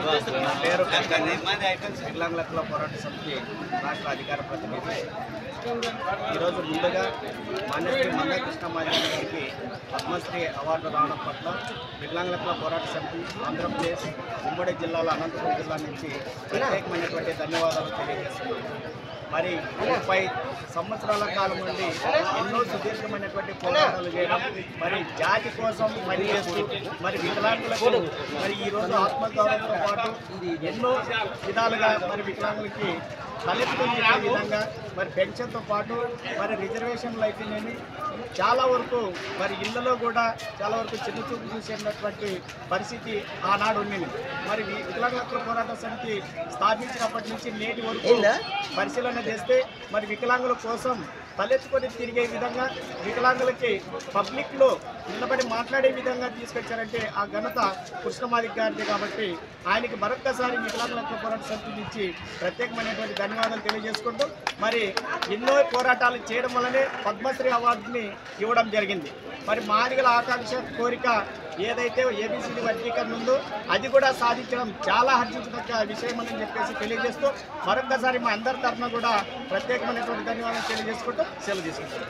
నా పేరు వికలాంగుల హక్కుల పోరాట సమితి రాష్ట్ర అధికార ప్రతినిధి. ఈరోజు ముందుగా మాన్యశ్రీ మందా కృష్ణమాచారి గారికి పద్మశ్రీ అవార్డు రావడం పట్ల వికలాంగుల హక్కుల పోరాట సమితి ఆంధ్రప్రదేశ్ ఉమ్మడి జిల్లాలో అనంతపురం జిల్లా నుంచి ప్రత్యేకమైనటువంటి ధన్యవాదాలు తెలియజేస్తున్నాను. మరి 30 సంవత్సరాల కాలం నుండి ఎన్నో సుదీర్ఘమైనటువంటి పోరాటాలు చేయడం, మరి జాతి కోసం పనిచేస్తూ మరి వికలాంగులకు మరి ఈరోజు ఆత్మగౌరవంతో పాటు ఎన్నో విధాలుగా మరి వికలాంగులకి తలెత్తుకునే విధంగా మరి పెన్షన్తో పాటు మరి రిజర్వేషన్లు అయితేనేమి చాలా వరకు మరి ఇళ్లలో కూడా చాలా వరకు చిన్న చూపు చూసేటటువంటి పరిస్థితి ఆనాడు ఉండింది. మరి వికలాంగుల హక్కుల పోరాట సమితి స్థాపించినప్పటి నుంచి నేటి వరకు పరిశీలన చేస్తే మరి వికలాంగుల కోసం తలెత్తుకొని తిరిగే విధంగా వికలాంగులకి పబ్లిక్లో నిలబడి మాట్లాడే విధంగా తీసుకొచ్చారంటే ఆ ఘనత కృష్ణమాదిక్ గారిది. కాబట్టి ఆయనకి మరొక్కసారి వికలాంగుల హక్కుల పోరాట సమితి నుంచి ప్రత్యేకమైనటువంటి ధన్యవాదాలు తెలియజేసుకుంటూ మరి ఎన్నో పోరాటాలు చేయడం వల్లనే పద్మశ్రీ అవార్డుని ఇవ్వడం జరిగింది. మరి మాదిగల ఆకాంక్ష కోరిక ఏదైతే ఏబిసిడి వర్గీకరణ ఉందో అది కూడా సాధించడం చాలా హర్షించదగ్గ విషయం అని చెప్పేసి తెలియజేస్తూ మరొక్కసారి మా అందరి తరఫున కూడా ప్రత్యేకమైనటువంటి ధన్యవాదాలు తెలియజేసుకుంటూ సెలవు తీసుకుంటాం.